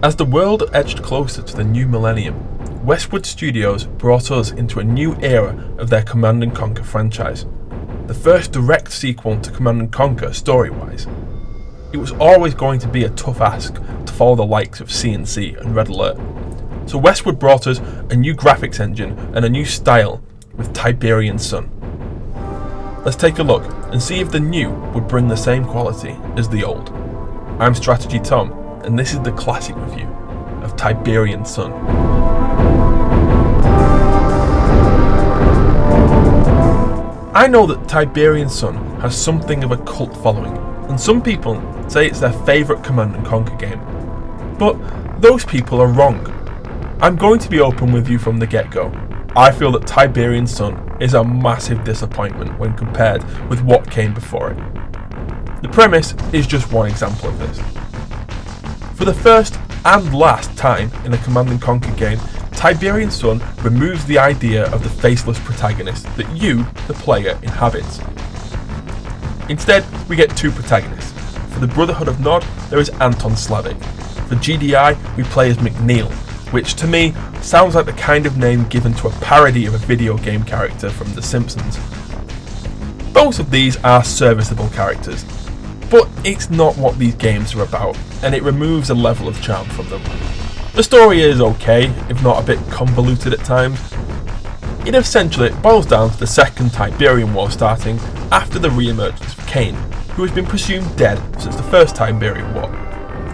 As the world edged closer to the new millennium, Westwood Studios brought us into a new era of their Command & Conquer franchise, the first direct sequel to Command & Conquer story-wise. It was always going to be a tough ask to follow the likes of C&C and Red Alert, so Westwood brought us a new graphics engine and a new style with Tiberian Sun. Let's take a look and see if the new would bring the same quality as the old. I'm Strategy Tom, and this is the classic review of Tiberian Sun. I know that Tiberian Sun has something of a cult following, and some people say it's their favourite Command & Conquer game. But those people are wrong. I'm going to be open with you from the get-go. I feel that Tiberian Sun is a massive disappointment when compared with what came before it. The premise is just one example of this. For the first and last time in a Command & Conquer game, Tiberian Sun removes the idea of the faceless protagonist that you, the player, inhabits. Instead, we get two protagonists. For the Brotherhood of Nod, there is Anton Slavik. For GDI, we play as McNeil, which to me sounds like the kind of name given to a parody of a video game character from The Simpsons. Both of these are serviceable characters, but it's not what these games are about, and it removes a level of charm from them. The story is okay, if not a bit convoluted at times. It essentially boils down to the Second Tiberian War starting after the re-emergence of Cain, who has been presumed dead since the First Tiberian War.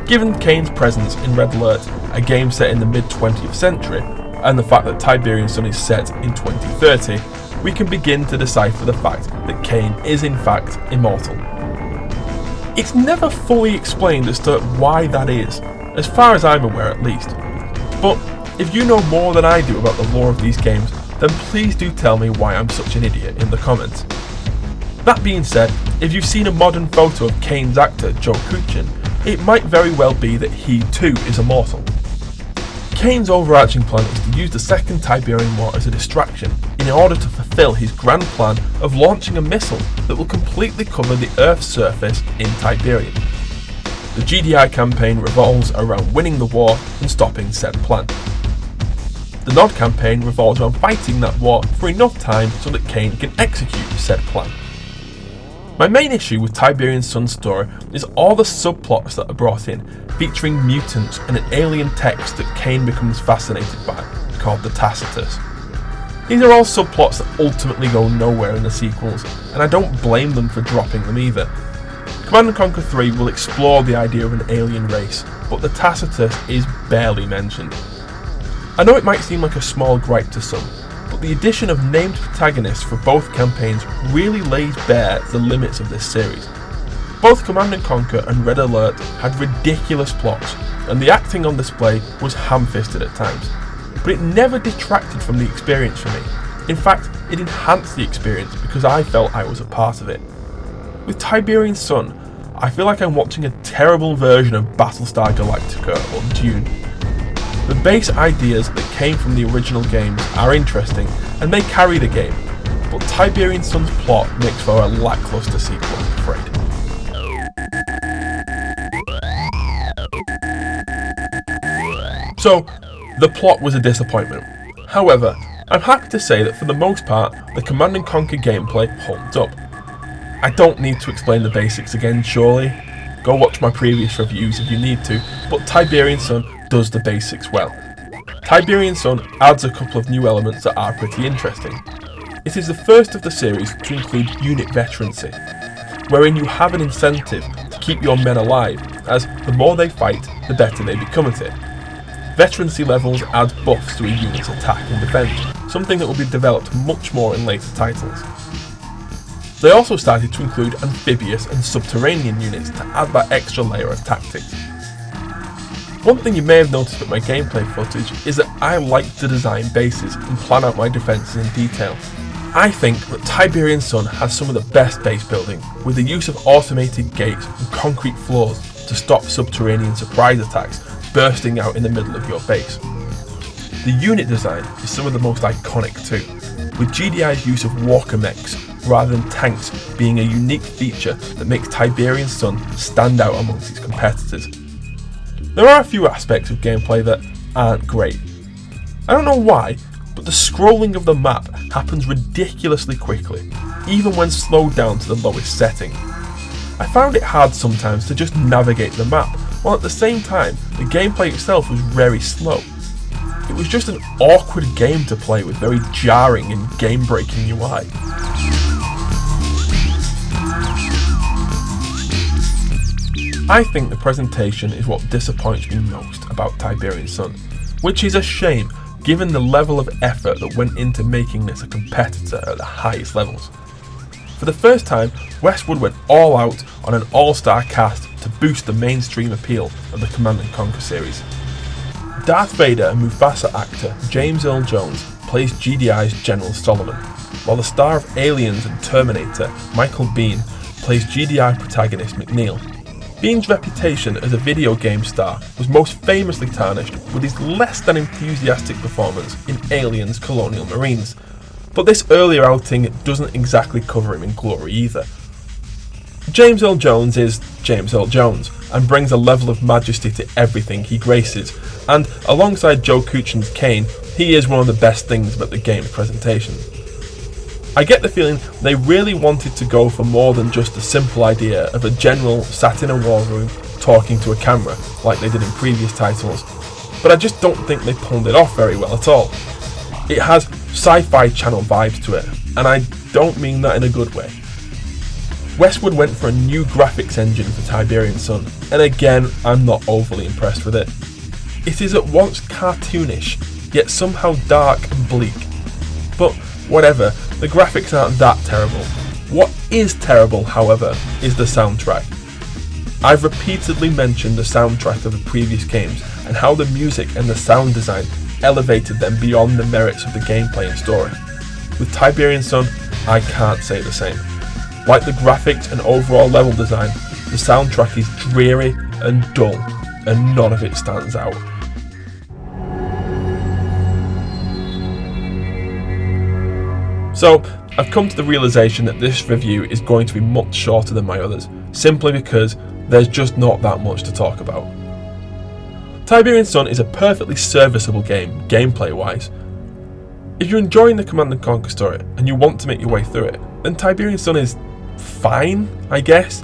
Given Cain's presence in Red Alert, a game set in the mid-20th century, and the fact that Tiberian Sun is set in 2030, we can begin to decipher the fact that Cain is in fact immortal. It's never fully explained as to why that is, as far as I'm aware at least. But if you know more than I do about the lore of these games, then please do tell me why I'm such an idiot in the comments. That being said, if you've seen a modern photo of Cain's actor Joe Kuchin, it might very well be that he too is immortal. Cain's overarching plan is to use the Second Tiberian War as a distraction in order to fulfill his grand plan of launching a missile that will completely cover the Earth's surface in Tiberian. The GDI campaign revolves around winning the war and stopping said plan. The Nod campaign revolves around fighting that war for enough time so that Cain can execute said plan. My main issue with Tiberian Sun's story is all the subplots that are brought in, featuring mutants and an alien text that Cain becomes fascinated by, called the Tacitus. These are all subplots that ultimately go nowhere in the sequels, and I don't blame them for dropping them either. Command & Conquer 3 will explore the idea of an alien race, but the Tacitus is barely mentioned. I know it might seem like a small gripe to some, but the addition of named protagonists for both campaigns really lays bare the limits of this series. Both Command & Conquer and Red Alert had ridiculous plots, and the acting on display was ham-fisted at times, but it never detracted from the experience for me. In fact, it enhanced the experience because I felt I was a part of it. With Tiberian Sun, I feel like I'm watching a terrible version of Battlestar Galactica or Dune. The base ideas that came from the original games are interesting and they carry the game, but Tiberian Sun's plot makes for a lackluster sequel, I'm afraid. So, the plot was a disappointment. However, I'm happy to say that for the most part, the Command & Conquer gameplay holds up. I don't need to explain the basics again, surely. Go watch my previous reviews if you need to, but Tiberian Sun does the basics well. Tiberian Sun adds a couple of new elements that are pretty interesting. It is the first of the series to include unit veterancy, wherein you have an incentive to keep your men alive, as the more they fight, the better they become at it. Veterancy levels add buffs to a unit's attack and defense, something that will be developed much more in later titles. They also started to include amphibious and subterranean units to add that extra layer of tactics. One thing you may have noticed with my gameplay footage is that I like to design bases and plan out my defences in detail. I think that Tiberian Sun has some of the best base building, with the use of automated gates and concrete floors to stop subterranean surprise attacks bursting out in the middle of your base. The unit design is some of the most iconic too, with GDI's use of walker mechs rather than tanks being a unique feature that makes Tiberian Sun stand out amongst its competitors. There are a few aspects of gameplay that aren't great. I don't know why, but the scrolling of the map happens ridiculously quickly, even when slowed down to the lowest setting. I found it hard sometimes to just navigate the map, while at the same time the gameplay itself was very slow. It was just an awkward game to play with very jarring and game-breaking UI. I think the presentation is what disappoints me most about Tiberian Sun, which is a shame given the level of effort that went into making this a competitor at the highest levels. For the first time, Westwood went all out on an all-star cast to boost the mainstream appeal of the Command & Conquer series. Darth Vader and Mufasa actor James Earl Jones plays GDI's General Solomon, while the star of Aliens and Terminator, Michael Biehn, plays GDI protagonist McNeil. Biehn's reputation as a video game star was most famously tarnished with his less than enthusiastic performance in Aliens Colonial Marines, but this earlier outing doesn't exactly cover him in glory either. James Earl Jones is James Earl Jones and brings a level of majesty to everything he graces, and alongside Joe Kuchin's Kane, he is one of the best things about the game's presentation. I get the feeling they really wanted to go for more than just the simple idea of a general sat in a war room talking to a camera like they did in previous titles, but I just don't think they pulled it off very well at all. It has sci-fi channel vibes to it, and I don't mean that in a good way. Westwood went for a new graphics engine for Tiberian Sun, and again I'm not overly impressed with it. It is at once cartoonish, yet somehow dark and bleak. But whatever, the graphics aren't that terrible. What is terrible, however, is the soundtrack. I've repeatedly mentioned the soundtrack of the previous games and how the music and the sound design elevated them beyond the merits of the gameplay and story. With Tiberian Sun, I can't say the same. Like the graphics and overall level design, the soundtrack is dreary and dull, and none of it stands out. So, I've come to the realisation that this review is going to be much shorter than my others, simply because there's just not that much to talk about. Tiberian Sun is a perfectly serviceable game, gameplay-wise. If you're enjoying the Command & Conquer story and you want to make your way through it, then Tiberian Sun is fine, I guess.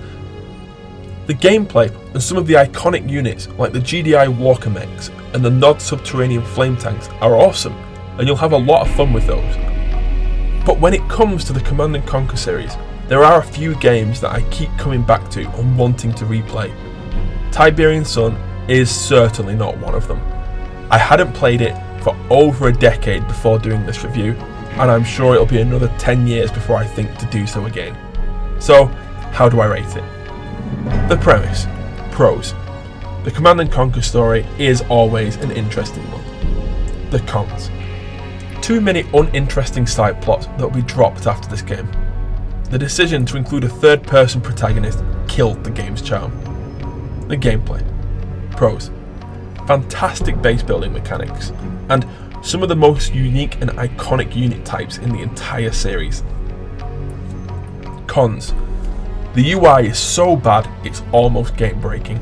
The gameplay and some of the iconic units like the GDI Walker mechs and the Nod subterranean flame tanks are awesome, and you'll have a lot of fun with those. But when it comes to the Command & Conquer series, there are a few games that I keep coming back to and wanting to replay. Tiberian Sun is certainly not one of them. I hadn't played it for over a decade before doing this review, and I'm sure it'll be another 10 years before I think to do so again. So, how do I rate it? The premise. Pros. The Command & Conquer story is always an interesting one. The cons. Too many uninteresting side plots that will be dropped after this game. The decision to include a third-person protagonist killed the game's charm. The gameplay. Pros. Fantastic base building mechanics, and some of the most unique and iconic unit types in the entire series. Cons. The UI is so bad it's almost game-breaking.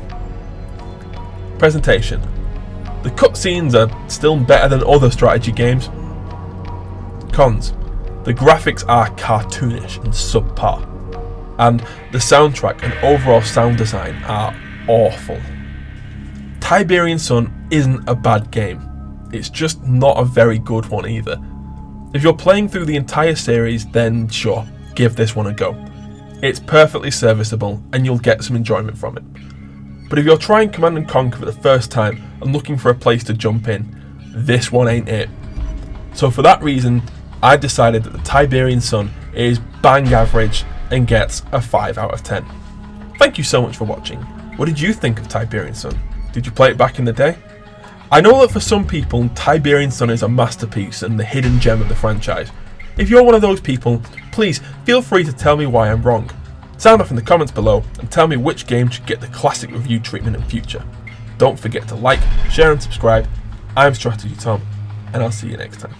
Presentation. The cutscenes are still better than other strategy games. Cons. The graphics are cartoonish and subpar, and the soundtrack and overall sound design are awful. Tiberian Sun isn't a bad game, it's just not a very good one either. If you're playing through the entire series, then sure, give this one a go. It's perfectly serviceable and you'll get some enjoyment from it. But if you're trying Command & Conquer for the first time and looking for a place to jump in, this one ain't it. So for that reason, I decided that the Tiberian Sun is bang average and gets a 5 out of 10. Thank you so much for watching. What did you think of Tiberian Sun? Did you play it back in the day? I know that for some people, Tiberian Sun is a masterpiece and the hidden gem of the franchise. If you're one of those people, please feel free to tell me why I'm wrong. Sound off in the comments below and tell me which game should get the classic review treatment in future. Don't forget to like, share and subscribe. I'm Strategy Tom, and I'll see you next time.